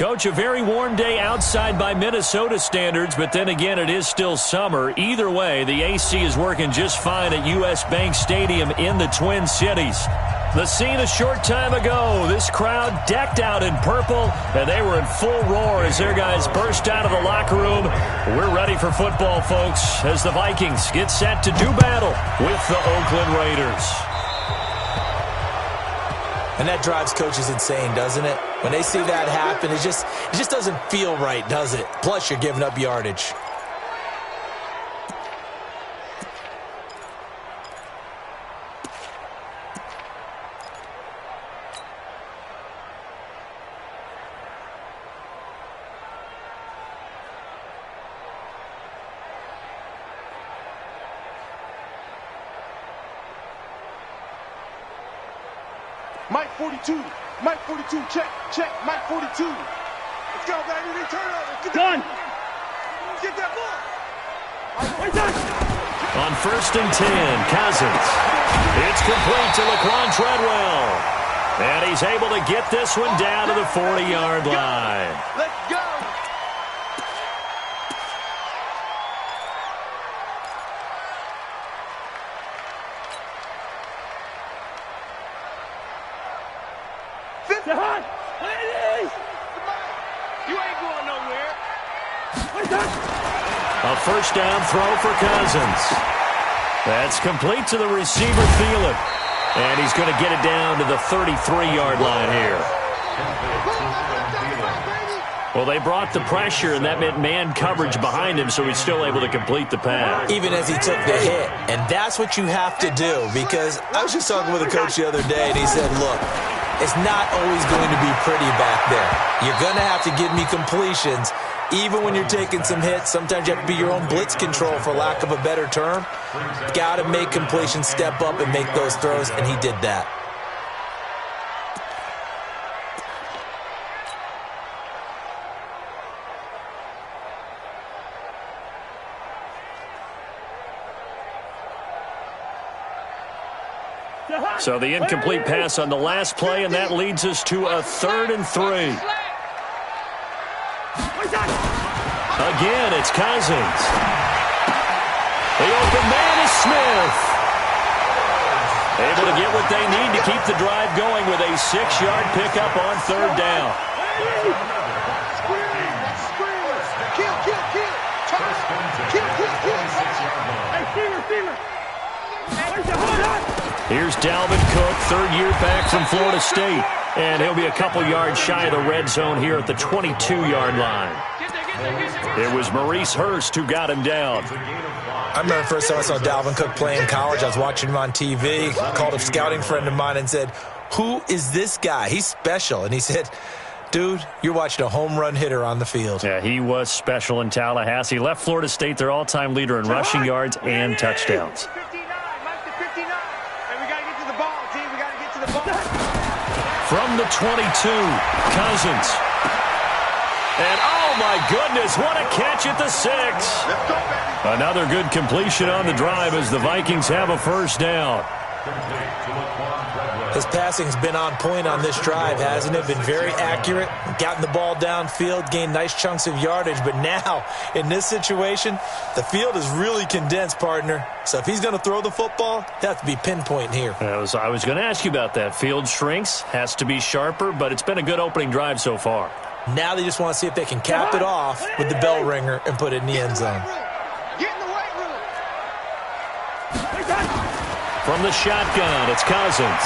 Coach, a very warm day outside by Minnesota standards, but then again, it is still summer. Either way, the AC is working just fine at U.S. Bank Stadium in the Twin Cities. The scene a short time ago, this crowd decked out in purple, and they were in full roar as their guys burst out of the locker room. We're ready for football, folks, as the Vikings get set to do battle with the Oakland Raiders. And that drives coaches insane, doesn't it? When they see that happen, it just doesn't feel right, does it? Plus, you're giving up yardage. Mike 42, check, Mike 42. Let's go, baby, return over. Get done. Get that ball. On 1st and 10, Cousins. It's complete to Laquan Treadwell. And he's able to get this one down to the 40-yard line. Let's go. You ain't going nowhere. A first down throw for Cousins. That's complete to the receiver, Thielen. And he's going to get it down to the 33-yard line here. Well, they brought the pressure, and that meant man coverage behind him, so he's still able to complete the pass. Even as he took the hit. And that's what you have to do, because I was just talking with a coach the other day, and he said, look, it's not always going to be pretty back there. You're going to have to give me completions. Even when you're taking some hits, sometimes you have to be your own blitz control, for lack of a better term. Got to make completions, step up, and make those throws, and he did that. So the incomplete pass on the last play, and that leads us to a 3rd and 3. Again, it's Cousins. The open man is Smith. Able to get what they need to keep the drive going with a 6-yard pickup on 3rd down. Here's Dalvin Cook, 3rd year back from Florida State. And he'll be a couple yards shy of the red zone here at the 22-yard line. It was Maurice Hurst who got him down. I remember the first time I saw Dalvin Cook play in college. I was watching him on TV. I called a scouting friend of mine and said, who is this guy? He's special. And he said, dude, you're watching a home run hitter on the field. Yeah, he was special in Tallahassee. Left Florida State their all-time leader in rushing yards and touchdowns. From the 22, Cousins. And, oh, my goodness, what a catch at the 6. Another good completion on the drive as the Vikings have a first down. His passing's been on point on this drive, hasn't it? Been very accurate, gotten the ball downfield, gained nice chunks of yardage. But now, in this situation, the field is really condensed, partner. So if he's going to throw the football, he'll have to be pinpoint here. I was going to ask you about that. Field shrinks, has to be sharper, but it's been a good opening drive so far. Now they just want to see if they can cap it off with the bell ringer and put it in the end zone. From the shotgun, it's Cousins.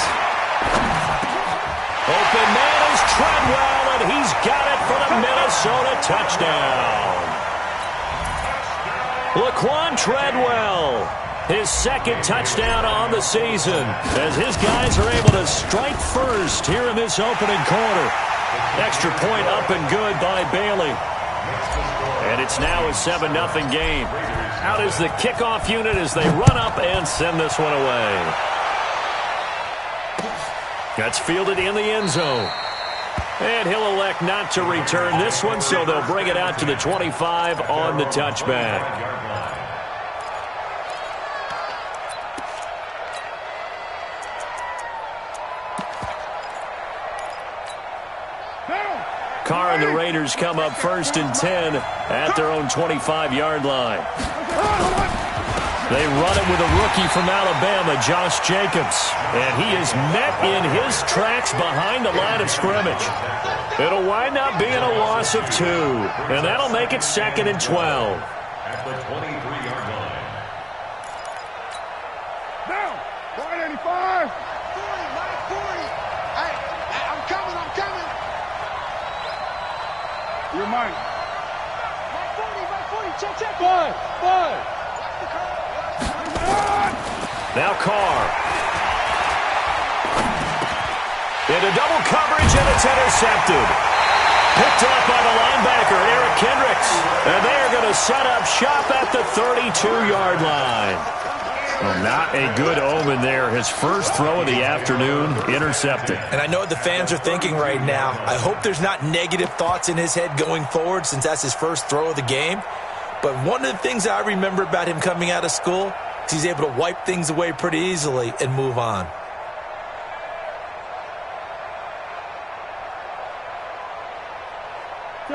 Open man is Treadwell, and he's got it for the Minnesota touchdown. Laquan Treadwell, his 2nd touchdown on the season, as his guys are able to strike first here in this opening quarter. Extra point up and good by Bailey. And it's now a 7-0 game. Out is the kickoff unit as they run up and send this one away. That's fielded in the end zone. And he'll elect not to return this one, so they'll bring it out to the 25 on the touchback. Carr and the Raiders come up 1st and 10 at their own 25-yard line. They run it with a rookie from Alabama, Josh Jacobs. And he is met in his tracks behind the line of scrimmage. It'll wind up being a loss of 2. And that'll make it 2nd and 12. At the 23-yard line. Down. 185. 40, 40. Hey, I'm coming. You're mine. 40. Check. 5. Now Carr. Into double coverage, and it's intercepted. Picked up by the linebacker, Eric Kendricks. And they are going to set up shop at the 32-yard line. Well, not a good omen there. His first throw of the afternoon, intercepted. And I know what the fans are thinking right now. I hope there's not negative thoughts in his head going forward since that's his first throw of the game. But one of the things I remember about him coming out of school is he's able to wipe things away pretty easily and move on.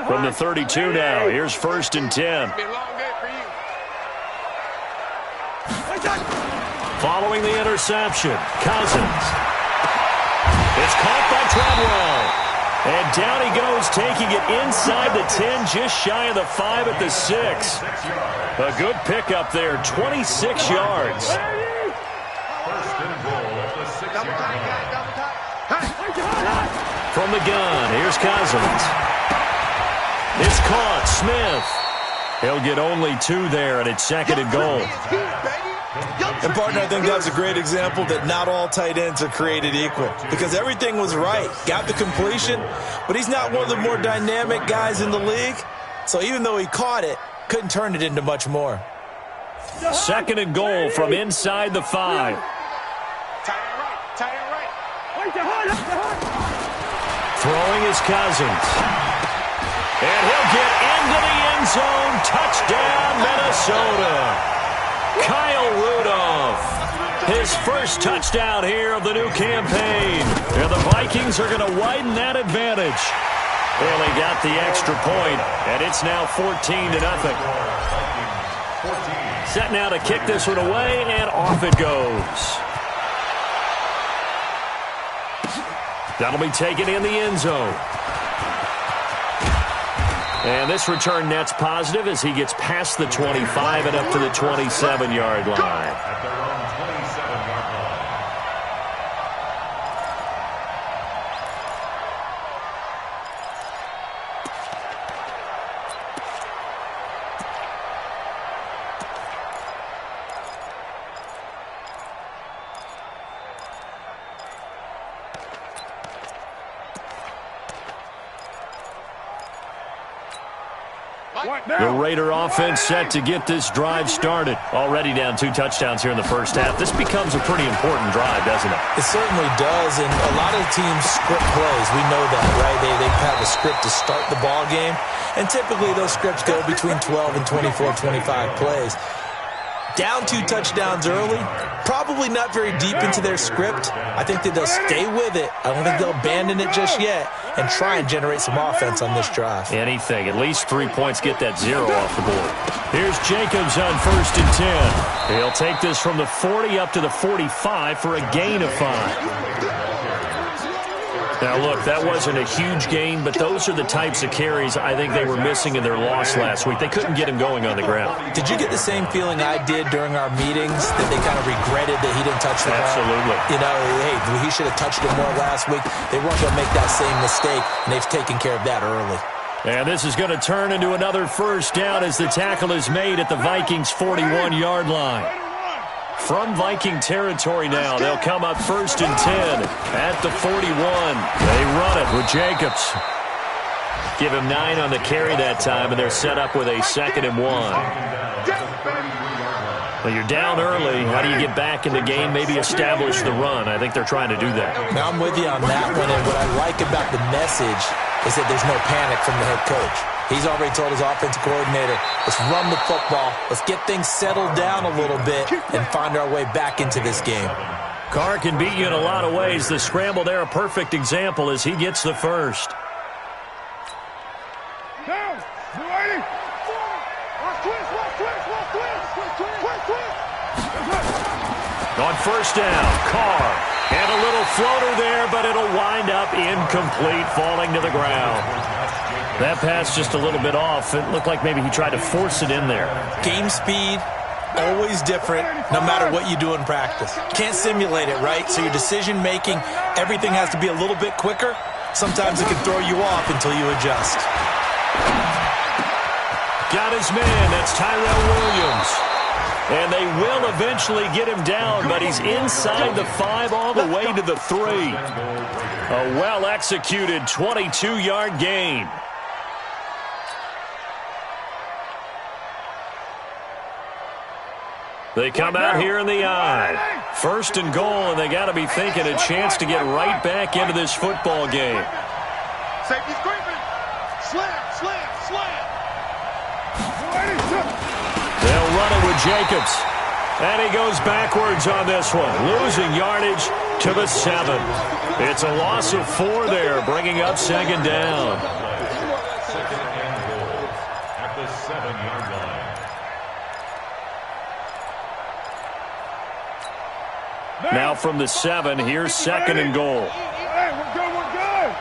From the 32 now, here's 1st and 10. Following the interception, Cousins. It's caught by Treadwell. And down he goes, taking it inside the 10, just shy of the 5 at the 6. A good pickup there, 26 yards. First and goal at the 6-yard line. From the gun, here's Cousins. It's caught, Smith. He'll get only 2 there, and it's 2nd and goal. And, partner, I think that's a great example that not all tight ends are created equal because everything was right. Got the completion, but he's not one of the more dynamic guys in the league. So even though he caught it, couldn't turn it into much more. 2nd and goal from inside the 5. Tie it right. Throwing is Cousins. And he'll get into the end zone. Touchdown, Minnesota. Kyle Rudolph, his first touchdown here of the new campaign. And the Vikings are going to widen that advantage. Well, they got the extra point, and it's now 14-0. Set now to kick this one away, and off it goes. That'll be taken in the end zone. And this return net's positive as he gets past the 25 and up to the 27-yard line. At their own 27-yard line. The Raider offense set to get this drive started. Already down 2 touchdowns here in the first half. This becomes a pretty important drive, doesn't it? It certainly does, and a lot of teams script plays. We know that, right? They have a script to start the ball game, and typically those scripts go between 12 and 24, 25 plays. Down 2 touchdowns early, probably not very deep into their script. I think that they'll stay with it. I don't think they'll abandon it just yet and try and generate some offense on this drive. Anything. At least 3 points get that 0 off the board. Here's Jacobs on 1st and 10. He'll take this from the 40 up to the 45 for a gain of 5. Now, look, that wasn't a huge gain, but those are the types of carries I think they were missing in their loss last week. They couldn't get him going on the ground. Did you get the same feeling I did during our meetings, that they kind of regretted that he didn't touch the ball? Absolutely. You know, hey, he should have touched it more last week. They weren't going to make that same mistake, and they've taken care of that early. And this is going to turn into another first down as the tackle is made at the Vikings' 41-yard line. From Viking territory now, they'll come up 1st and 10 at the 41. They run it with Jacobs. Give him 9 on the carry that time, and they're set up with a 2nd and 1. Well, you're down early. How do you get back in the game? Maybe establish the run. I think they're trying to do that. Now, I'm with you on that one, and what I like about the message is that there's no panic from the head coach. He's already told his offensive coordinator, let's run the football, let's get things settled down a little bit and find our way back into this game. Carr can beat you in a lot of ways. The scramble there, a perfect example as he gets the first. On first down, Carr. And a little floater there, but it'll wind up incomplete, falling to the ground. That pass just a little bit off. It looked like maybe he tried to force it in there. Game speed, always different, no matter what you do in practice. Can't simulate it, right? So your decision-making, everything has to be a little bit quicker. Sometimes it can throw you off until you adjust. Got his man. That's Tyrell Williams. And they will eventually get him down, but he's inside the 5 all the way to the 3. A well-executed 22-yard gain. They come out here in the I. First and goal, and they got to be thinking a chance to get right back into this football game. Safety's creeping. Slam, slam, slam. They'll run it with Jacobs. And he goes backwards on this one, losing yardage to the 7. It's a loss of 4 there, bringing up second down. At the 7-yard line. Now from the 7, here's second and goal. Hey, we're good, we're good.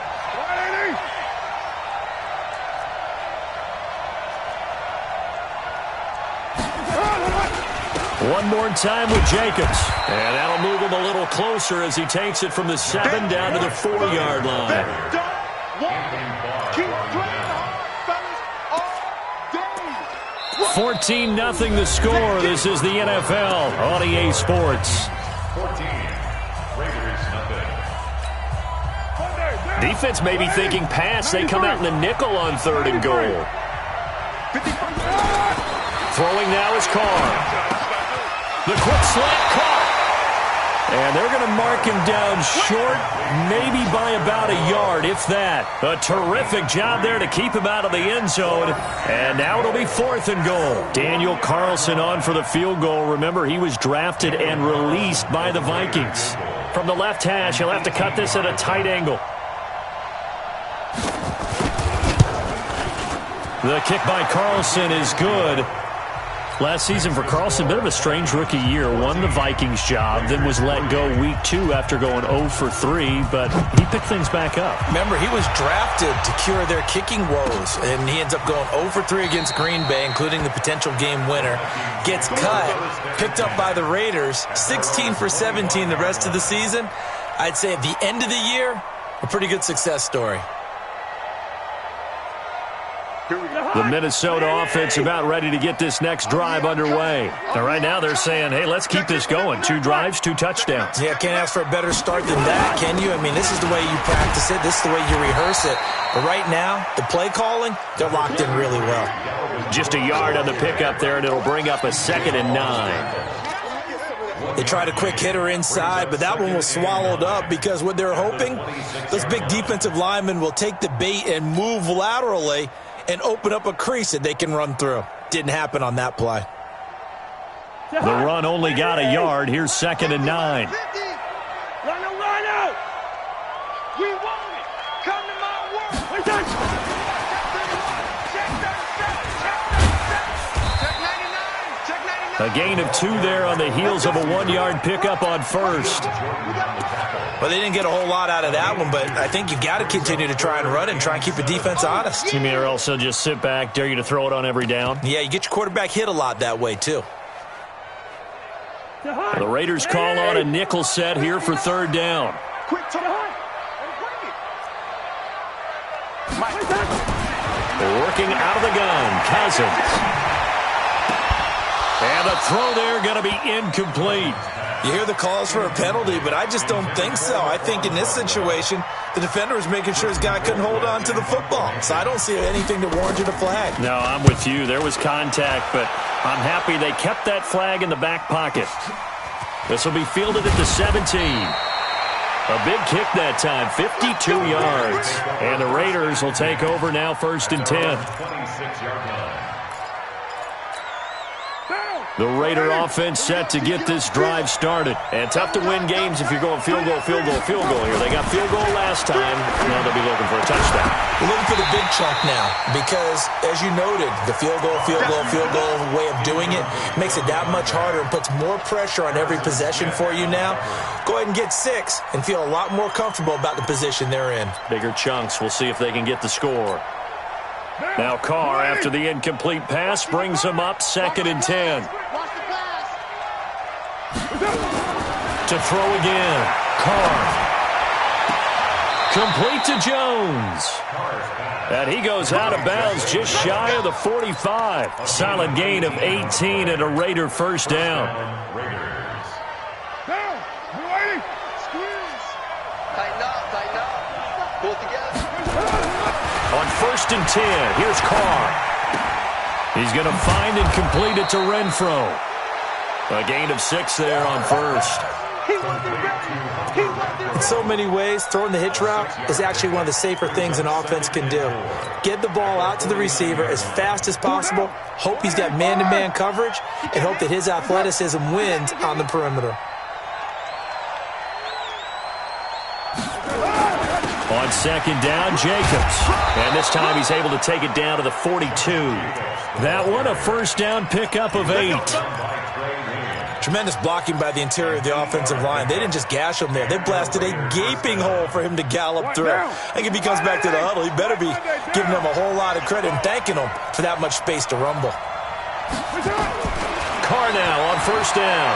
One more time with Jacobs. And that'll move him a little closer as he takes it from the 7 down to the 4-yard line. Keep playing hard, fellas, all day. 14-0 the score. This is the NFL on EA Sports. 14. Raiders nothing. Defense may be thinking pass. They come out in the nickel on third and goal. Throwing now is Carr. The quick slant caught. And they're going to mark him down short, maybe by about a yard, if that. A terrific job there to keep him out of the end zone. And now it'll be 4th and goal. Daniel Carlson on for the field goal. Remember, he was drafted and released by the Vikings. From the left hash, he'll have to cut this at a tight angle. The kick by Carlson is good. Last season for Carlson, bit of a strange rookie year. Won the Vikings job, then was let go week 2 after going 0 for 3, but he picked things back up. Remember, he was drafted to cure their kicking woes, and he ends up going 0 for 3 against Green Bay, including the potential game winner. Gets cut, picked up by the Raiders, 16 for 17 the rest of the season. I'd say at the end of the year, a pretty good success story. The Minnesota offense about ready to get this next drive underway. And right now they're saying, hey, let's keep this going. 2 drives, 2 touchdowns. Yeah, can't ask for a better start than that, can you? I mean, this is the way you practice it. This is the way you rehearse it. But right now, the play calling, they're locked in really well. Just a yard on the pickup there, and it'll bring up a 2nd and 9. They tried a quick hitter inside, but that one was swallowed up because what they're hoping, those big defensive linemen will take the bait and move laterally and open up a crease that they can run through. Didn't happen on that play. The run only got a yard. Here's 2nd and 9. Run out. We want it. Come to my work. Check 99. A gain of 2 there on the heels of a 1-yard pickup on first. Well, they didn't get a whole lot out of that one, but I think you got to continue to try and run and try and keep the defense honest. You mean or else they'll just sit back, dare you to throw it on every down? Yeah, you get your quarterback hit a lot that way, too. The Raiders call on a nickel set here for 3rd down. Quick to the hunt. Working out of the gun, Cousins. And the throw there going to be incomplete. You hear the calls for a penalty, but I just don't think so. I think in this situation, the defender was making sure his guy couldn't hold on to the football. So I don't see anything that warranted a flag. No, I'm with you. There was contact, but I'm happy they kept that flag in the back pocket. This will be fielded at the 17. A big kick that time, 52 yards. And the Raiders will take over now 1st and 10. 26-yard line. The Raider offense set to get this drive started. And tough to win games if you're going field goal, field goal, field goal here. They got field goal last time. Now they'll be looking for a touchdown. We're looking for the big chunk now because, as you noted, the field goal way of doing it makes it that much harder and puts more pressure on every possession for you now. Go ahead and get 6 and feel a lot more comfortable about the position they're in. Bigger chunks. We'll see if they can get the score. Now Carr, after the incomplete pass, brings them up 2nd and 10. To throw again. Carr. Complete to Jones. And he goes out of bounds just shy of the 45. Solid gain of 18 and a Raider first down. Tighten up. Pull it together. On 1st and 10, here's Carr. He's going to find and complete it to Renfro. A gain of 6 there on 1st. In so many ways, throwing the hitch route is actually one of the safer things an offense can do. Get the ball out to the receiver as fast as possible, hope he's got man-to-man coverage, and hope that his athleticism wins on the perimeter. On 2nd down, Jacobs. And this time he's able to take it down to the 42. That one, a first down pickup of 8. Tremendous blocking by the interior of the offensive line. They didn't just gash him there. They blasted a gaping hole for him to gallop through. I think if he comes back to the huddle, he better be giving them a whole lot of credit and thanking them for that much space to rumble. Carr now on 1st down.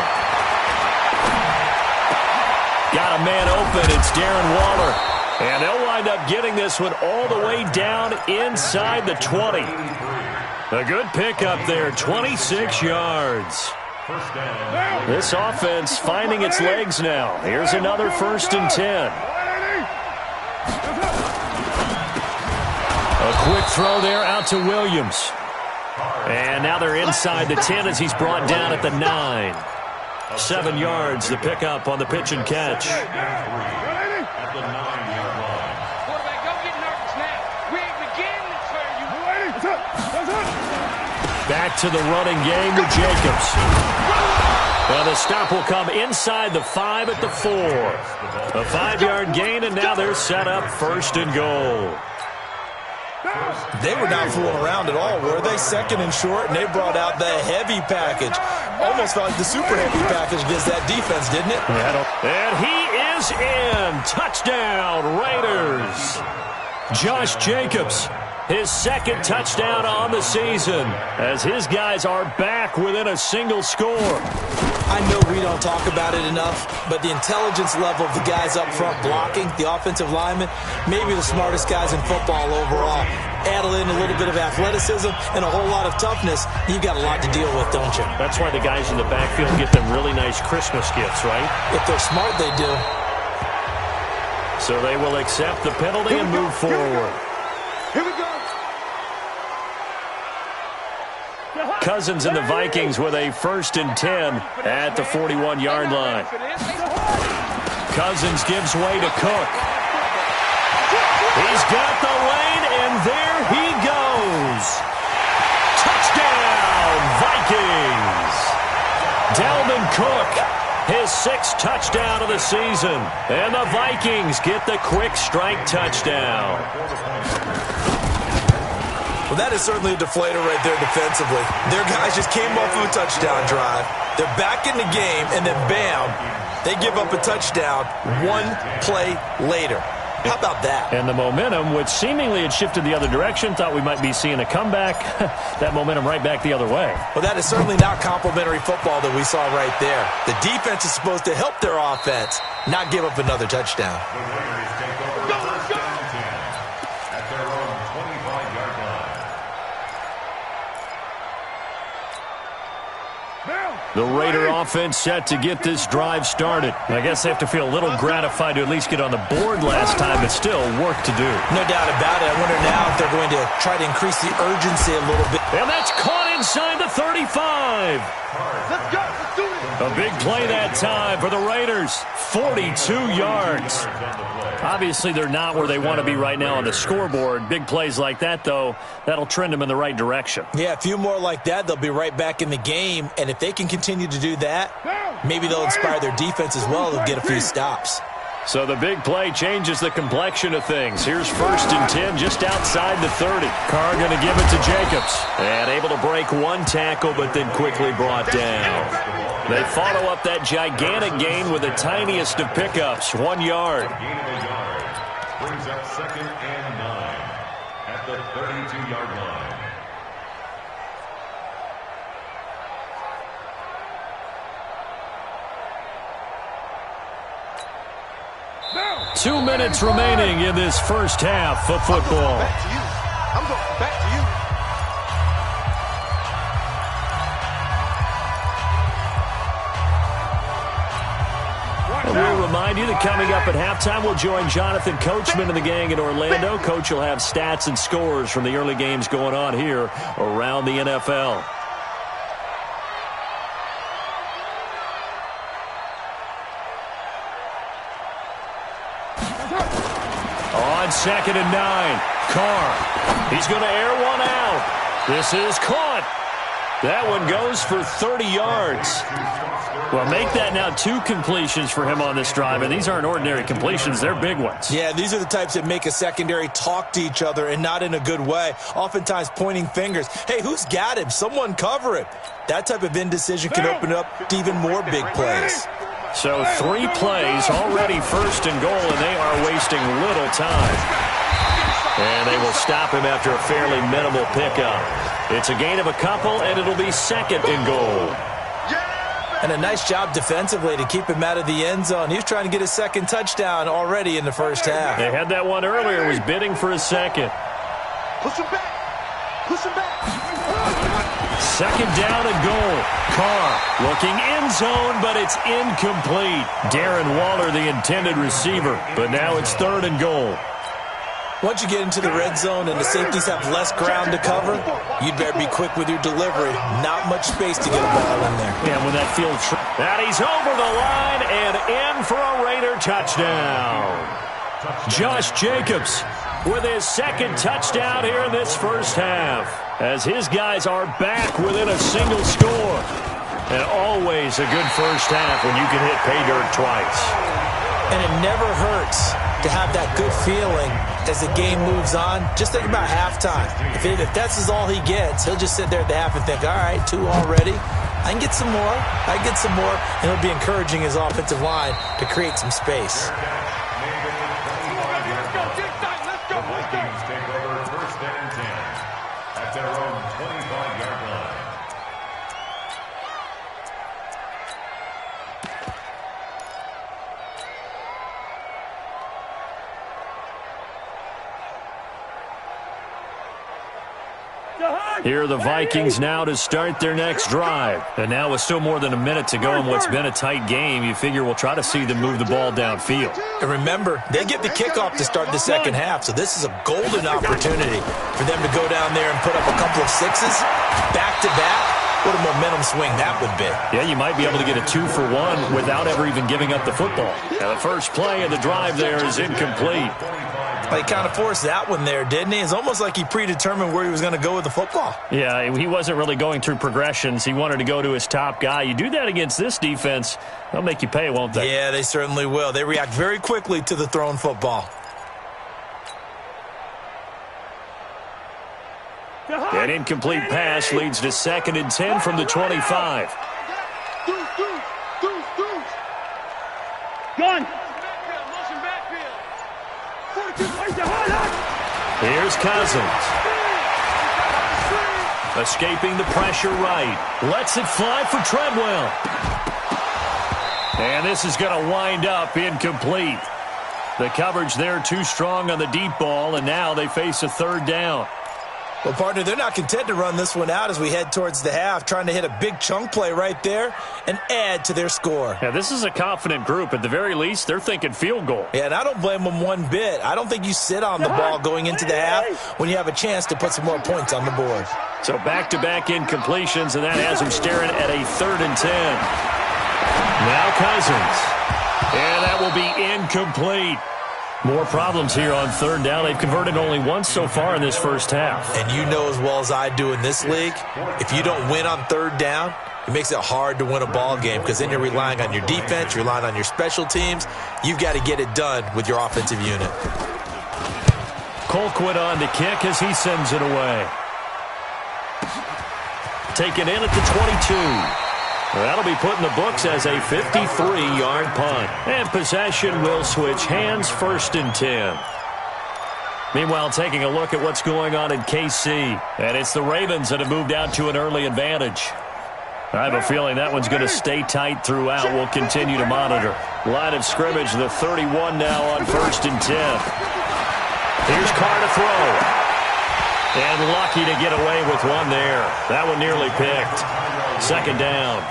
Got a man open. It's Darren Waller. And they'll wind up getting this one all the way down inside the 20. A good pickup there, 26 yards. This offense finding its legs now. Here's another 1st and 10. A quick throw there out to Williams. And now they're inside the 10 as he's brought down at the 9. 7 yards, the pickup on the pitch and catch. Back to the running game with Jacobs. Well, the stop will come inside the 5 at the 4. A 5-yard gain, and now they're set up 1st and goal. They were not fooling around at all, were they? 2nd and short, and they brought out the heavy package. Almost felt like the super heavy package against that defense, didn't it? And he is in. Touchdown, Raiders. Josh Jacobs, his 2nd touchdown on the season, as his guys are back within a single score. I know we don't talk about it enough, but the intelligence level of the guys up front blocking, the offensive linemen, maybe the smartest guys in football overall. Add in a little bit of athleticism and a whole lot of toughness, you've got a lot to deal with, don't you? That's why the guys in the backfield get them really nice Christmas gifts, right? If they're smart, they do. So they will accept the penalty and move forward. Here we go. Cousins and the Vikings with a 1st and 10 at the 41-yard line. Cousins gives way to Cook. He's got the lane, and there he goes. Touchdown, Vikings. Dalvin Cook, his 6th touchdown of the season. And the Vikings get the quick strike touchdown. Well, that is certainly a deflator right there defensively. Their guys just came off of a touchdown drive. They're back in the game, and then bam, they give up a touchdown 1 play later. How about that? And the momentum, which seemingly had shifted the other direction, thought we might be seeing a comeback. That momentum right back the other way. Well, that is certainly not complimentary football that we saw right there. The defense is supposed to help their offense, not give up another touchdown. The Raider offense set to get this drive started. I guess they have to feel a little gratified to at least get on the board last time, but still work to do. No doubt about it. I wonder now if they're going to try to increase the urgency a little bit. And that's caught inside the 35. Let's go. Let's do this. A big play that time for the Raiders. 42 yards. Obviously, they're not where they want to be right now on the scoreboard. Big plays like that, though, that'll trend them in the right direction. Yeah, a few more like that, they'll be right back in the game. And if they can continue to do that, maybe they'll inspire their defense as well to get a few stops. So the big play changes the complexion of things. Here's 1st and 10 just outside the 30. Carr going to give it to Jacobs. And able to break one tackle, but then quickly brought down. They follow up that gigantic gain with the tiniest of pickups, 1 yard. Brings up 2nd and 9 at the 32-yard line. 2 minutes remaining in this first half of football. I'm going back to you. We'll remind you that coming up at halftime, we'll join Jonathan Coachman and the gang in Orlando. Coach will have stats and scores from the early games going on here around the NFL. On 2nd and 9, Carr. He's going to air one out. This is caught. That one goes for 30 yards. Well, make that now 2 completions for him on this drive, and these aren't ordinary completions. They're big ones. Yeah, these are the types that make a secondary talk to each other and not in a good way, oftentimes pointing fingers. Hey, who's got him? Someone cover him. That type of indecision can open up to even more big plays. So 3 plays, already 1st and goal, and they are wasting little time. And they will stop him after a fairly minimal pickup. It's a gain of a couple, and it'll be 2nd and goal. And a nice job defensively to keep him out of the end zone. He was trying to get his 2nd touchdown already in the first half. They had that one earlier, was bidding for a 2nd. Push him back. Push him back. 2nd down and goal. Carr looking end zone, but it's incomplete. Darren Waller, the intended receiver, but now it's 3rd and goal. Once you get into the red zone and the safeties have less ground to cover, you'd better be quick with your delivery. Not much space to get a ball in there. And when that field... And he's over the line and in for a Raider touchdown. Josh Jacobs with his 2nd touchdown here in this first half, as his guys are back within a single score. And always a good first half when you can hit pay dirt twice. And it never hurts to have that good feeling as the game moves on. Just think about halftime. If that's all he gets, he'll just sit there at the half and think, all right, 2 already. I can get some more. I can get some more. And he'll be encouraging his offensive line to create some space. The Vikings take over 1st and 10 at their own 25-yard line. Here are the Vikings now to start their next drive. And now with still more than a minute to go in what's been a tight game, you figure we'll try to see them move the ball downfield. And remember, they get the kickoff to start the second half, so this is a golden opportunity for them to go down there and put up a couple of 6s back-to-back. What a momentum swing that would be. Yeah, you might be able to get a 2-for-1 without ever even giving up the football. Now, the first play of the drive there is incomplete. He kind of forced that one there, didn't he? It's almost like he predetermined where he was going to go with the football. Yeah, he wasn't really going through progressions. He wanted to go to his top guy. You do that against this defense, they'll make you pay, won't they? Yeah, they certainly will. They react very quickly to the thrown football. An incomplete pass leads to 2nd and 10 from the 25. Gun. Here's Cousins. Escaping the pressure right. Lets it fly for Treadwell. And this is going to wind up incomplete. The coverage there too strong on the deep ball, and now they face a 3rd down. Well, partner, they're not content to run this one out as we head towards the half, trying to hit a big chunk play right there and add to their score. Yeah, this is a confident group. At the very least, they're thinking field goal. Yeah, and I don't blame them one bit. I don't think you sit on the ball going into the half when you have a chance to put some more points on the board. So back-to-back incompletions, and that has them staring at a 3rd and 10. Now Cousins. And that will be incomplete. More problems here on third down. They've converted only once so far in this first half. And you know as well as I do in this league, if you don't win on third down, it makes it hard to win a ball game because then you're relying on your defense, you're relying on your special teams. You've got to get it done with your offensive unit. Colquitt on to kick as he sends it away. Taken in at the 22. That'll be put in the books as a 53-yard punt. And possession will switch hands, 1st and 10. Meanwhile, taking a look at what's going on in KC. And it's the Ravens that have moved out to an early advantage. I have a feeling that one's going to stay tight throughout. We'll continue to monitor. Line of scrimmage, the 31 now on 1st and 10. Here's Carr to throw. And lucky to get away with one there. That one nearly picked. 2nd down.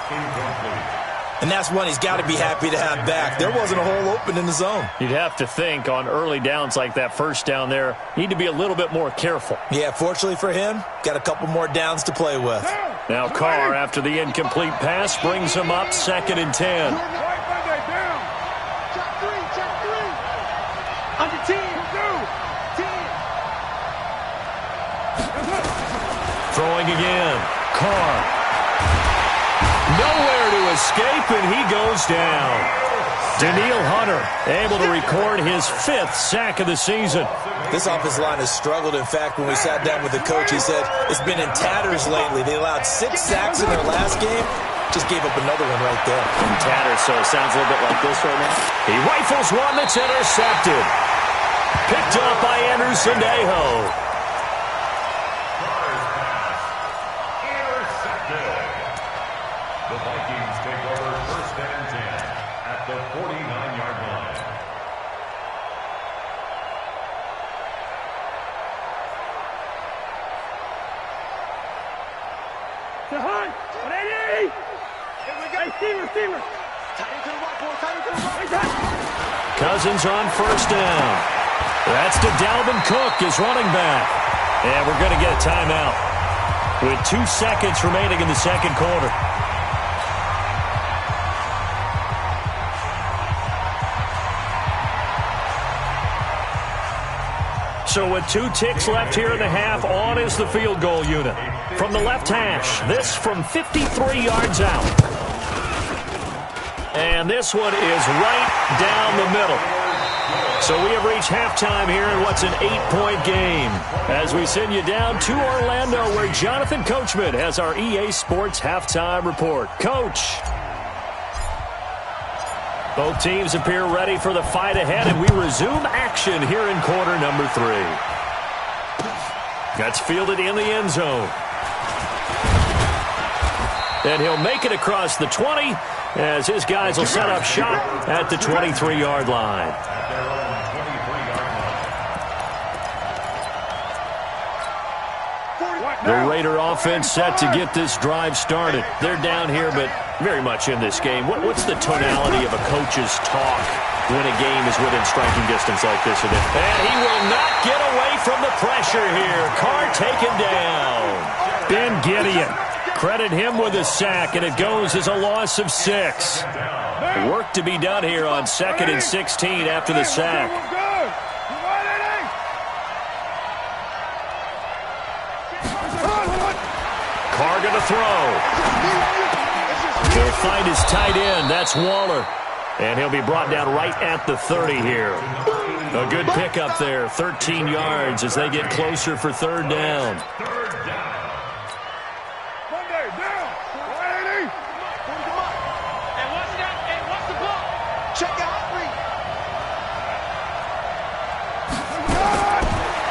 And that's one he's got to be happy to have back. There wasn't a hole open in the zone. You'd have to think on early downs like that, 1st down there, need to be a little bit more careful. Yeah, fortunately for him, got a couple more downs to play with. Now Carr, after the incomplete pass, brings him up 2nd and 10. Under 10. Throwing again. Carr. Nowhere to escape, and he goes down. Daniil Hunter able to record his 5th sack of the season. This offensive line has struggled. In fact, when we sat down with the coach, he said it's been in tatters lately. They allowed 6 sacks in their last game. Just gave up another one right there. In tatters, so it sounds a little bit like this right now. He rifles one that's intercepted. Picked up by Andrew Sendejo. The Vikings take over 1st and 10 at the 49-yard line. To Hunt. 180. Here we go. Receiver. Tight into the right, boy. Tight into the right. Cousins on 1st down. That's to Dalvin Cook, his running back. And we're going to get a timeout with 2 seconds remaining in the 2nd quarter. So with 2 ticks left here in the half, on is the field goal unit. From the left hash, this from 53 yards out. And this one is right down the middle. So we have reached halftime here in what's an 8-point game. As we send you down to Orlando, where Jonathan Coachman has our EA Sports halftime report. Coach. Both teams appear ready for the fight ahead, and we resume action here in quarter number 3. That's fielded in the end zone. And he'll make it across the 20 as his guys will set up shop at the 23-yard line. The Raider offense set to get this drive started. They're down here, but very much in this game. What's the tonality of a coach's talk when a game is within striking distance like this? And he will not get away from the pressure here. Carr taken down. Ben Gideon. Credit him with a sack, and it goes as a loss of 6. Work to be done here on 2nd and 16 after the sack. Carr going to throw. They'll find his tight end. That's Waller. And he'll be brought down right at the 30 here. A good pickup there. 13 yards as they get closer for 3rd down.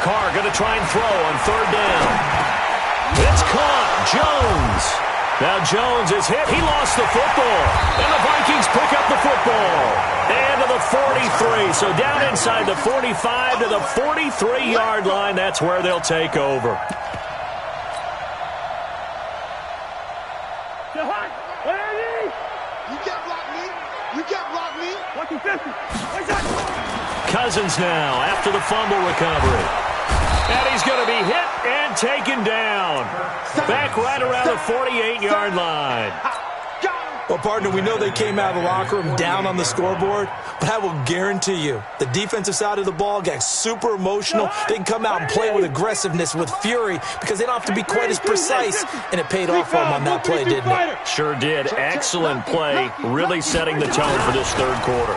Carr going to try and throw on 3rd down. It's caught. Jones. Now Jones is hit. He lost the football. And the Vikings pick up the football. And to the 43. So down inside the 45 to the 43-yard line. That's where they'll take over. Cousins now after the fumble recovery. And he's going to be hit and taken down. Back right around the 48-yard line. Well, Well, partner, we know they came out of the locker room down on the scoreboard, but I will guarantee you the defensive side of the ball got super emotional. They can come out and play with aggressiveness, with fury, because they don't have to be quite as precise, and it paid off for them on that play, didn't it? Sure did. Excellent play, really setting the tone for this third quarter.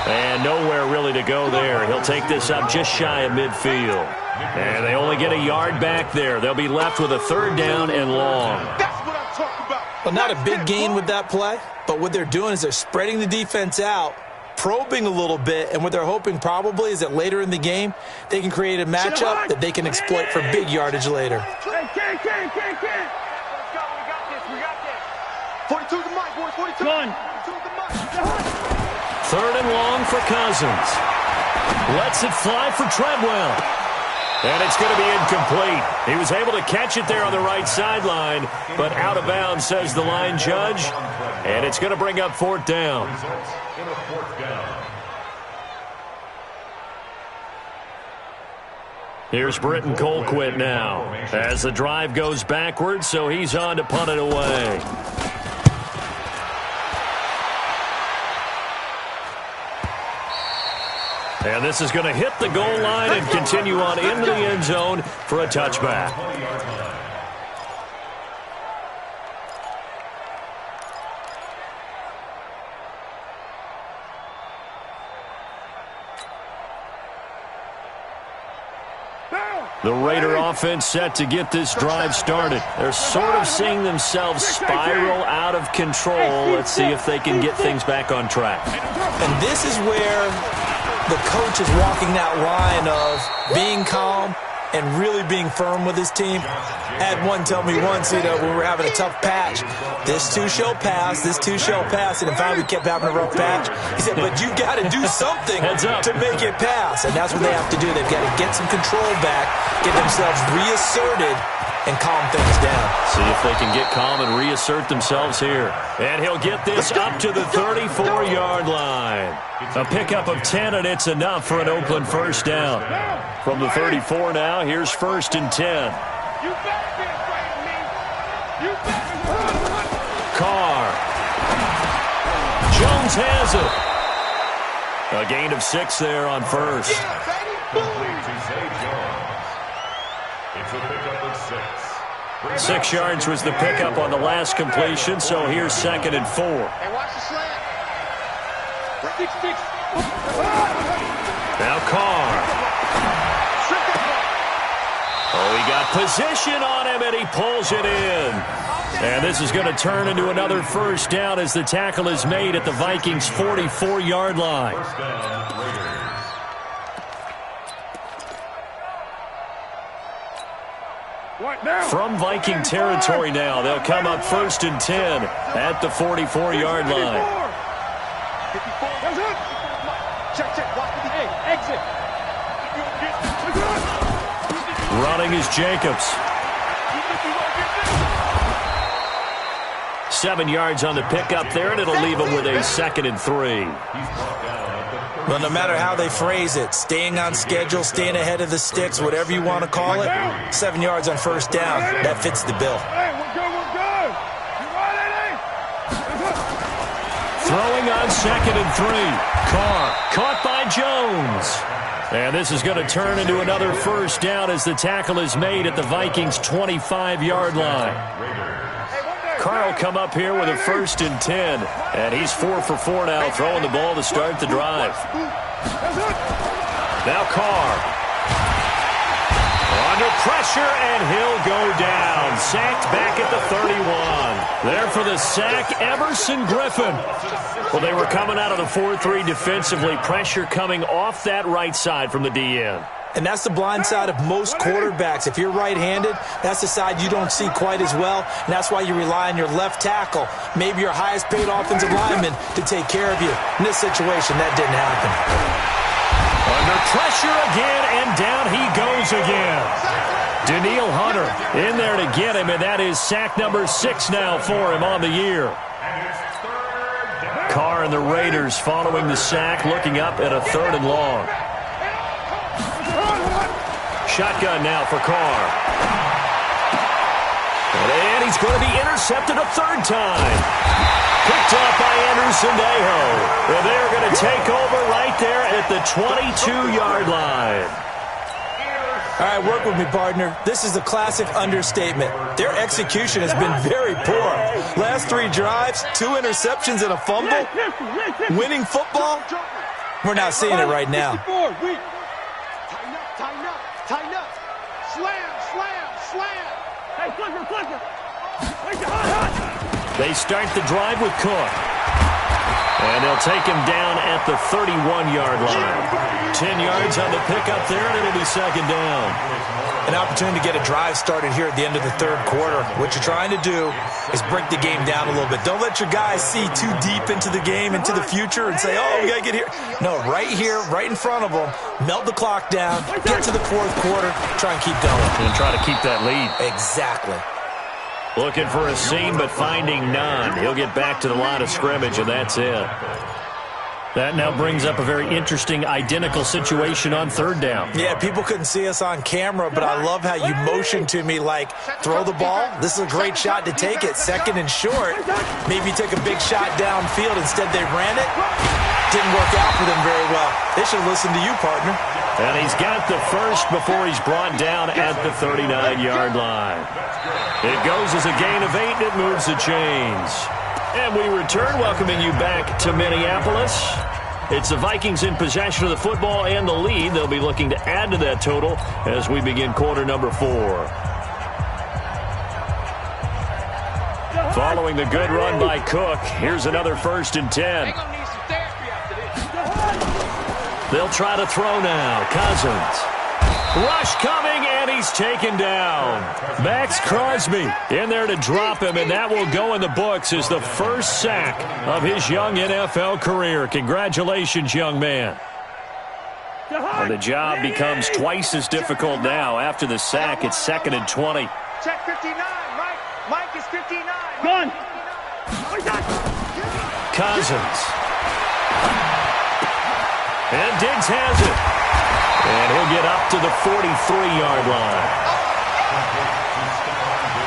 And nowhere really to go there. He'll take this up just shy of midfield. And they only get a yard back there. They'll be left with a third down and long. That's what I'm talking about. Well, not a big gain with that play, but what they're doing is they're spreading the defense out, probing a little bit, and what they're hoping probably is that later in the game, they can create a matchup that they can exploit for big yardage later. Hey, Ken. Let's go. We got this. 42 to Mike, boys. 42. 42 to Mike. Third and long for Cousins. Lets it fly for Treadwell. And it's going to be incomplete. He was able to catch it there on the right sideline, but out of bounds, says the line judge. And it's going to bring up fourth down. Here's Britton Colquitt now as the drive goes backwards, so he's on to punt it away. And this is going to hit the goal line and continue on into the end zone for a touchback. The Raider offense set to get this drive started. They're sort of seeing themselves spiral out of control. Let's see if they can get things back on track. And this is where the coach is walking that line of being calm and really being firm with his team. I had one tell me once, when we were having a tough patch, this too shall pass, this too shall pass, and finally we kept having a rough patch. He said, but you got to do something to make it pass, and that's what they have to do. They've got to get some control back, get themselves reasserted, and calm things down. See if they can get calm and reassert themselves here. And he'll get this up to the 34-yard line. A pickup of 10, and it's enough for an Oakland first down. From the 34 now, here's first and 10. You better be afraid of me. You better. Carr. Jones has it. A gain of 6 there on first. It's a pickup of 6. 6 yards was the pickup on the last completion, so here's second and 4. Hey, watch the slant. 6. Now Carr. Oh, he got position on him, and he pulls it in. And this is going to turn into another first down as the tackle is made at the Vikings' 44-yard line. First down, Raiders. From Viking territory now, they'll come up first and 10 at the 44-yard line. Check. Watch the exit. Running is Jacobs. 7 yards on the pickup there, and it'll leave him with a second and 3. Well, no matter how they phrase it, staying on schedule, staying ahead of the sticks, whatever you want to call it, 7 yards on first down, that fits the bill. Hey, we're good. Throwing on second and 3. Carr caught by Jones. And this is going to turn into another first down as the tackle is made at the Vikings' 25-yard line. Carr will come up here with a first and 10. And he's 4 for 4 now, throwing the ball to start the drive. Now Carr. Under pressure, and he'll go down. Sacked back at the 31. There for the sack, Emerson Griffin. Well, they were coming out of the 4-3 defensively. Pressure coming off that right side from the DN. And that's the blind side of most quarterbacks. If you're right-handed, that's the side you don't see quite as well. And that's why you rely on your left tackle, maybe your highest-paid offensive lineman, to take care of you. In this situation, that didn't happen. Under pressure again, and down he goes again. Daniil Hunter in there to get him, and that is sack number 6 now for him on the year. Carr and the Raiders following the sack, looking up at a 3rd and long. Shotgun now for Carr. And he he's going to be intercepted a third time. Picked up by Anderson Dejo. And they're going to take over right there at the 22-yard line. All right, work with me, partner. This is a classic understatement. Their execution has been very poor. Last 3 drives, 2 interceptions and a fumble. Winning football? We're not seeing it right now. Tighten up, tighten up. Slam, slam, slam. Hey, flipper. They start the drive with Cook. And they'll take him down at the 31-yard line. 10 yards on the pickup there, and it'll be second down. An opportunity to get a drive started here at the end of the third quarter. What you're trying to do is break the game down a little bit. Don't let your guys see too deep into the game, into the future, and say, oh, we got to get here. No, right here, right in front of them, melt the clock down, get to the fourth quarter, try and keep going. And try to keep that lead. Exactly. Looking for a seam, but finding none. He'll get back to the line of scrimmage, and that's it. That now brings up a very interesting identical situation on third down. Yeah, people couldn't see us on camera, but I love how you motioned to me like, throw the ball. This is a great shot to take it. Second and short. Maybe take a big shot downfield. Instead, they ran it. Didn't work out for them very well. They should have listened to you, partner. And he's got the first before he's brought down at the 39-yard line. It goes as a gain of 8, and it moves the chains. And we return, welcoming you back to Minneapolis. It's the Vikings in possession of the football and the lead. They'll be looking to add to that total as we begin quarter number 4. Following the good run by Cook, here's another 1st and 10. They'll try to throw now. Cousins. Rush coming, and he's taken down. Max Crosby in there to drop him, and that will go in the books as the first sack of his young NFL career. Congratulations, young man. And the job becomes twice as difficult now. After the sack, it's 2nd and 20. Check 59, Mike is 59. Gun. Cousins. And Diggs has it. And he'll get up to the 43-yard line.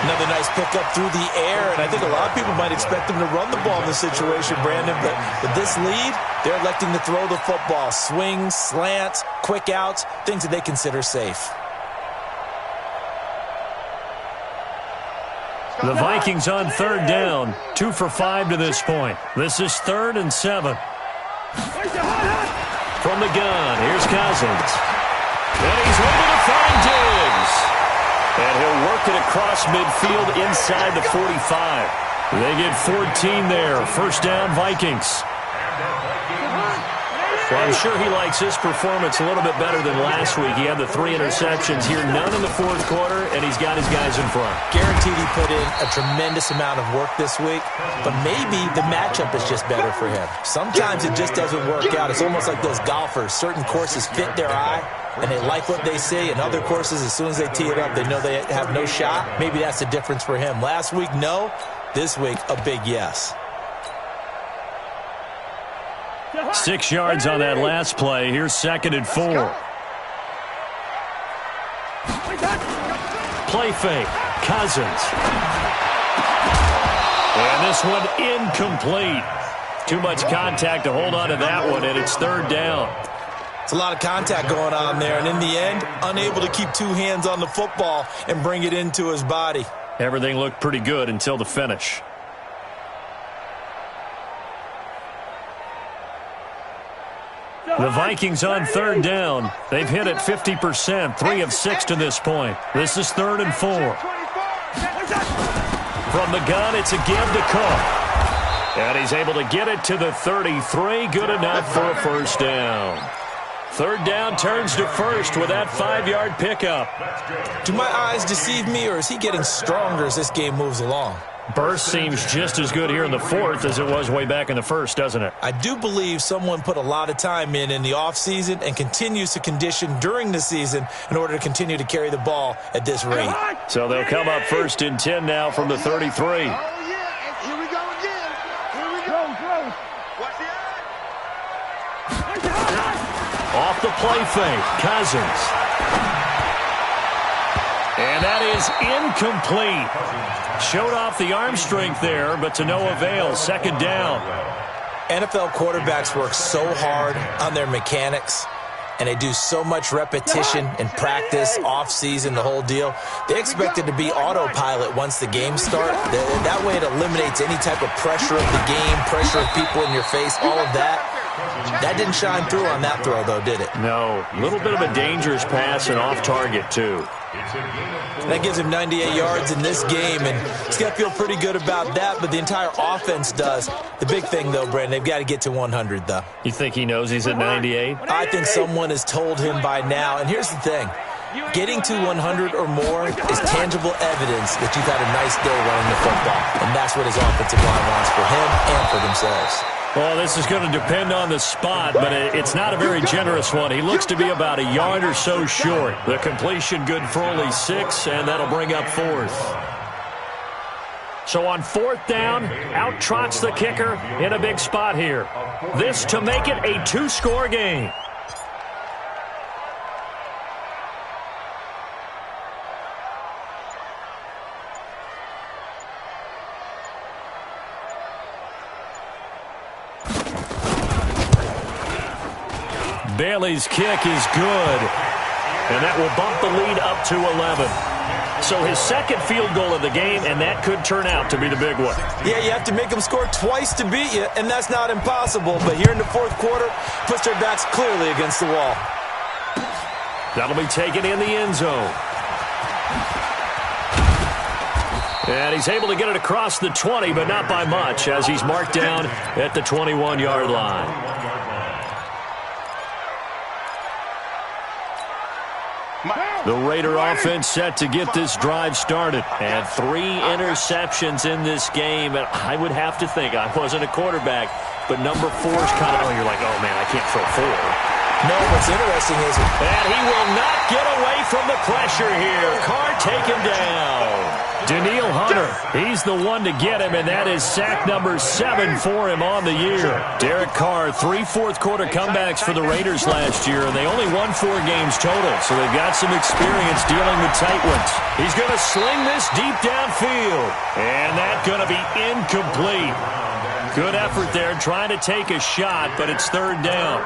Another nice pickup through the air, and I think a lot of people might expect them to run the ball in this situation, Brandon, but with this lead, they're electing to throw the football. Swings, slants, quick outs, things that they consider safe. The Vikings on third down, 2 for 5 to this point. This is 3rd and 7. From the gun, here's Cousins. And he's able to find Diggs. And he'll work it across midfield inside the 45. They get 14 there. First down, Vikings. Well, I'm sure he likes his performance a little bit better than last week. He had the 3 interceptions here, none in the fourth quarter, and he's got his guys in front. Guaranteed he put in a tremendous amount of work this week, but maybe the matchup is just better for him. Sometimes it just doesn't work out. It's almost like those golfers. Certain courses fit their eye, and they like what they see, and other courses, as soon as they tee it up, they know they have no shot. Maybe that's the difference for him. Last week, no. This week, a big yes. 6 yards on that last play. Here's 2nd and 4. Play fake. Cousins. And this one incomplete. Too much contact to hold on to that one, and it's 3rd down. It's a lot of contact going on there, and in the end, unable to keep 2 hands on the football and bring it into his body. Everything looked pretty good until the finish. The Vikings on third down. They've hit it 50%, 3 of 6 to this point. This is 3rd and 4. From the gun, it's a give to Cook. And he's able to get it to the 33. Good enough for a first down. 3rd down turns to 1st with that 5-yard pickup. Do my eyes deceive me, or is he getting stronger as this game moves along? Burst seems just as good here in the 4th as it was way back in the 1st, doesn't it? I do believe someone put a lot of time in the offseason and continues to condition during the season in order to continue to carry the ball at this rate. So they'll come up 1st and 10 now from the 33. Oh, yeah, and here we go again. Here we go. Watch the eye. Off the play fake, Cousins. And that is incomplete. Showed off the arm strength there, but to no avail. Second down. NFL quarterbacks work so hard on their mechanics, and they do so much repetition and practice, off-season, the whole deal. They expect it to be autopilot once the games start. That way it eliminates any type of pressure of the game, pressure of people in your face, all of that. That didn't shine through on that throw, though, did it? No. A little bit of a dangerous pass and off target, too. That gives him 98 yards in this game, and he's got to feel pretty good about that, but the entire offense does. The big thing, though, Brandon, they've got to get to 100, though. You think he knows he's at 98? I think someone has told him by now, and here's the thing. Getting to 100 or more is tangible evidence that you've had a nice day running the football, and that's what his offensive line wants for him and for themselves. Well, this is going to depend on the spot, but it's not a very generous one. He looks to be about a yard or so short. The completion good for only 6, and that'll bring up 4th. So on 4th down, out trots the kicker in a big spot here. This to make it a 2-score game. Bailey's kick is good, and that will bump the lead up to 11. So his second field goal of the game, and that could turn out to be the big one. Yeah, you have to make them score twice to beat you, and that's not impossible. But here in the 4th quarter, puts their backs clearly against the wall. That'll be taken in the end zone. And he's able to get it across the 20, but not by much, as he's marked down at the 21-yard line. The Raider offense set to get this drive started. And 3 interceptions in this game. And I would have to think, I wasn't a quarterback, but number 4 is kind of, you're like, oh, man, I can't throw 4. No, what's interesting is... And he will not get away from the pressure here. Carr taken down. Daniil Hunter, he's the one to get him, and that is sack number 7 for him on the year. Derek Carr, 3 fourth-quarter comebacks for the Raiders last year, and they only won 4 games total, so they've got some experience dealing with tight ones. He's going to sling this deep downfield, and that's going to be incomplete. Good effort there, trying to take a shot, but it's 3rd down.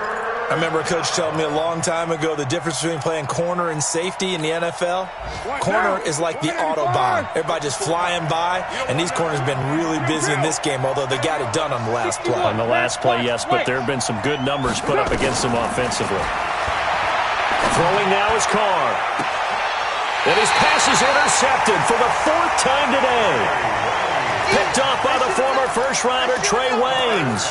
I remember a coach telling me a long time ago the difference between playing corner and safety in the NFL. Corner is like the Autobahn. Everybody just flying by, and these corners have been really busy in this game, although they got it done on the last play. On the last play, yes, but there have been some good numbers put up against them offensively. Throwing now is Carr. And his pass is intercepted for the 4th time today. Picked off by the former first-rounder Trey Waynes.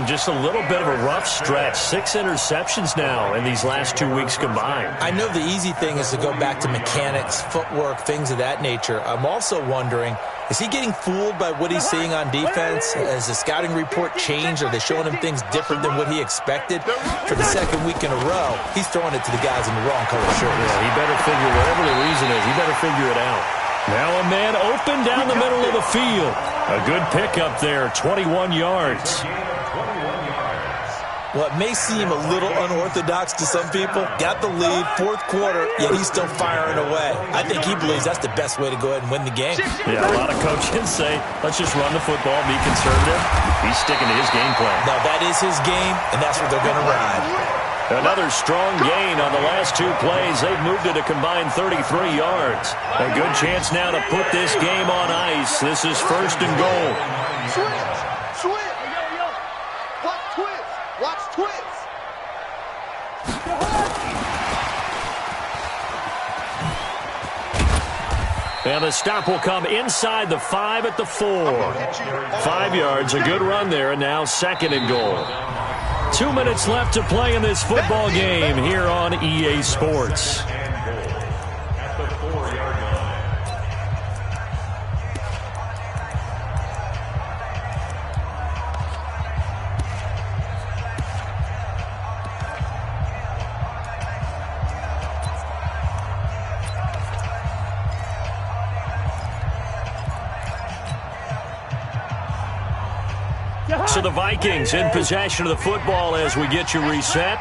Just a little bit of a rough stretch. 6 interceptions now in these last 2 weeks combined. I know the easy thing is to go back to mechanics, footwork, things of that nature. I'm also wondering, is he getting fooled by what he's seeing on defense? Has the scouting report changed? Are they showing him things different than what he expected? For the 2nd week in a row, he's throwing it to the guys in the wrong color shirts. Yeah, he better figure, whatever the reason is, he better figure it out. Now a man open down the middle of the field. A good pickup there, 21 yards. Well, it may seem a little unorthodox to some people. Got the lead, 4th quarter, yet he's still firing away. I think he believes that's the best way to go ahead and win the game. Yeah, a lot of coaches say, let's just run the football, be conservative. He's sticking to his game plan. Now, that is his game, and that's what they're going to ride. Another strong gain on the last 2 plays. They've moved it a combined 33 yards. A good chance now to put this game on ice. This is 1st and goal. Switch! Watch twist! Watch twist! And the stop will come inside the 5 at the 4. 5 yards, a good run there, and now 2nd and goal. 2 minutes left to play in this football game here on EA Sports. So the Vikings in possession of the football as we get you reset.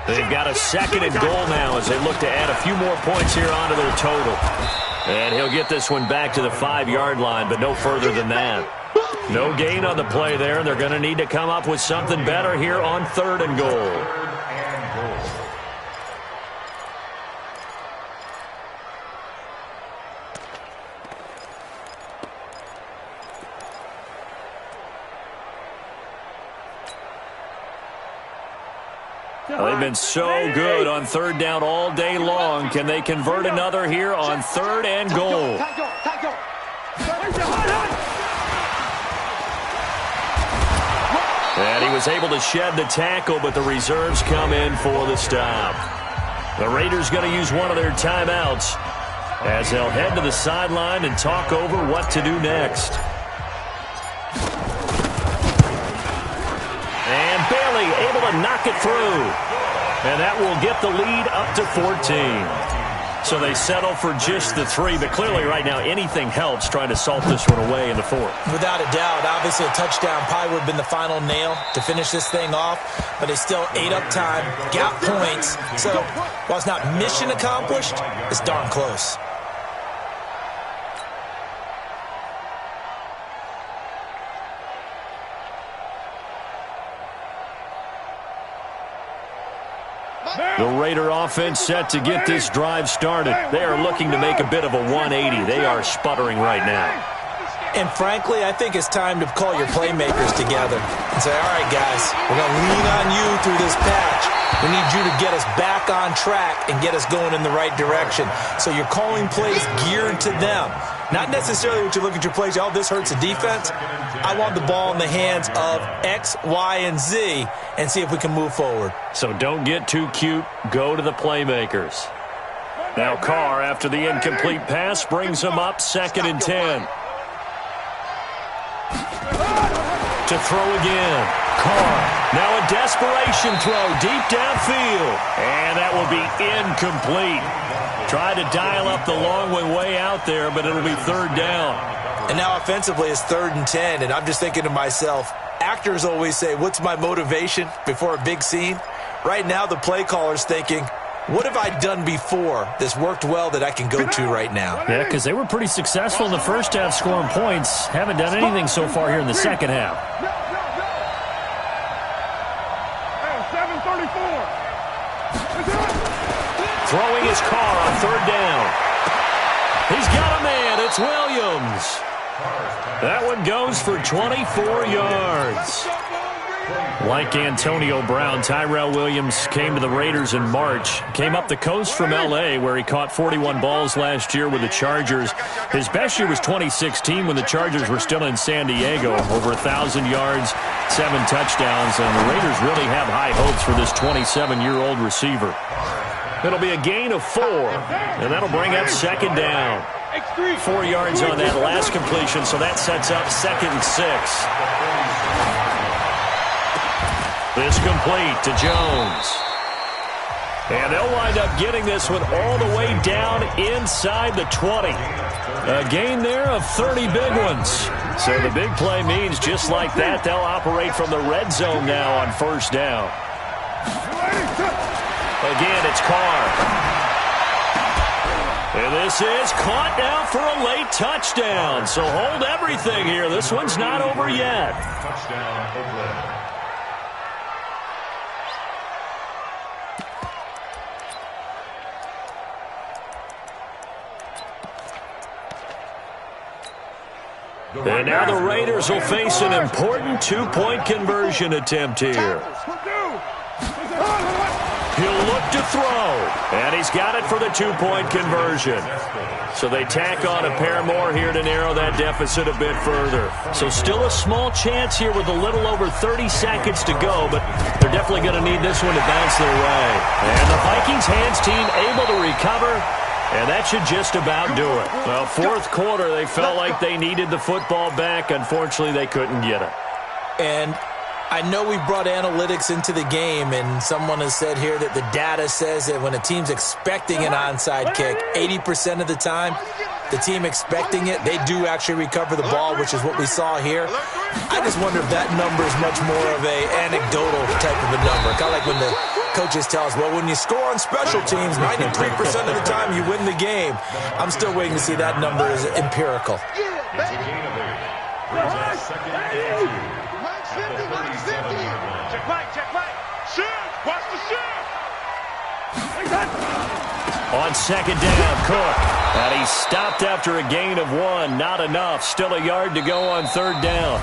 They've got a 2nd and goal now as they look to add a few more points here onto their total. And he'll get this one back to the 5-yard line, but no further than that. No gain on the play there. They're going to need to come up with something better here on 3rd and goal. Well, they've been so good on 3rd down all day long. Can they convert another here on 3rd and goal? And he was able to shed the tackle, but the reserves come in for the stop. The Raiders going to use one of their timeouts as they'll head to the sideline and talk over what to do next. And Bailey able to knock it through. And that will get the lead up to 14. So they settle for just the 3, but clearly right now anything helps trying to salt this one away in the 4th. Without a doubt, obviously a touchdown probably would have been the final nail to finish this thing off, but they still ate up time, got points. So while it's not mission accomplished, it's darn close. The Raider offense set to get this drive started. They are looking to make a bit of a 180. They are sputtering right now. And frankly, I think it's time to call your playmakers together and say, all right, guys, we're going to lean on you through this patch. We need you to get us back on track and get us going in the right direction. So you're calling plays geared to them. Not necessarily what you look at your plays, oh, this hurts the defense. I want the ball in the hands of X, Y, and Z and see if we can move forward. So don't get too cute. Go to the playmakers. Now Carr, after the incomplete pass, brings him up 2nd and 10. To throw again. Carr, now a desperation throw deep downfield. And that will be incomplete. Tried to dial up the long way out there, but it'll be 3rd down. And now offensively it's 3rd and 10, and I'm just thinking to myself, actors always say, what's my motivation before a big scene? Right now the play caller's thinking, what have I done before that's worked well that I can go to right now? Yeah, because they were pretty successful in the first half scoring points. Haven't done anything so far here in the second half. 7:34. Throwing his Carr on 3rd down. He's got a man. It's Williams. That one goes for 24 yards. Like Antonio Brown, Tyrell Williams came to the Raiders in March. Came up the coast from L.A., where he caught 41 balls last year with the Chargers. His best year was 2016 when the Chargers were still in San Diego. Over 1,000 yards, 7 touchdowns, and the Raiders really have high hopes for this 27-year-old receiver. It'll be a gain of 4, and that'll bring up 2nd down. 4 yards on that last completion, so that sets up 2nd and 6. This complete to Jones. And they'll wind up getting this one all the way down inside the 20. A gain there of 30 big ones. So the big play means just like that, they'll operate from the red zone now on 1st down. Again, it's Carr. And this is caught now for a late touchdown. So hold everything here. This one's not over yet. Touchdown, Oakland. And now the Raiders will face an important 2-point conversion attempt here. He'll look to throw, and he's got it for the 2-point conversion. So they tack on a pair more here to narrow that deficit a bit further. So still a small chance here with a little over 30 seconds to go, but they're definitely going to need this one to bounce their way. And the Vikings hands team able to recover, and that should just about do it. Well, 4th quarter, they felt like they needed the football back. Unfortunately, they couldn't get it. And I know we brought analytics into the game, and someone has said here that the data says that when a team's expecting an onside kick, 80% of the time, the team expecting it, they do actually recover the ball, which is what we saw here. I just wonder if that number is much more of a anecdotal type of a number. Kind of like when the coaches tell us, well, when you score on special teams, 93% of the time you win the game. I'm still waiting to see that number is empirical. It's a gain of 8. Brings us second and 2. Check right, check right. Shoot! Watch the shoot! On second down, Cook. And he stopped after a gain of 1. Not enough. Still a yard to go on third down.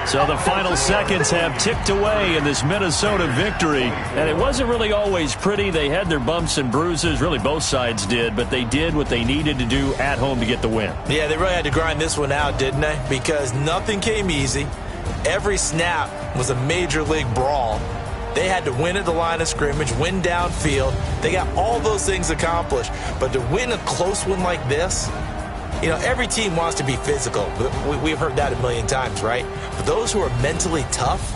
So the final seconds have ticked away in this Minnesota victory. And it wasn't really always pretty. They had their bumps and bruises. Really, both sides did. But they did what they needed to do at home to get the win. Yeah, they really had to grind this one out, didn't they? Because nothing came easy. Every snap was a major league brawl. They had to win at the line of scrimmage, win downfield. They got all those things accomplished. But to win a close one like this, you know, every team wants to be physical. We've heard that a million times, right? But those who are mentally tough,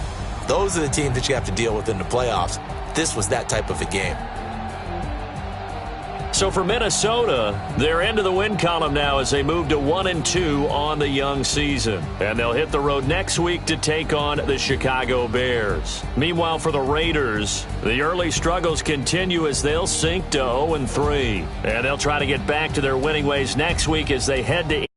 those are the teams that you have to deal with in the playoffs. This was that type of a game. So for Minnesota, they're into the win column now as they move to 1-2 on the young season. And they'll hit the road next week to take on the Chicago Bears. Meanwhile, for the Raiders, the early struggles continue as they'll sink to 0-3. And they'll try to get back to their winning ways next week as they head to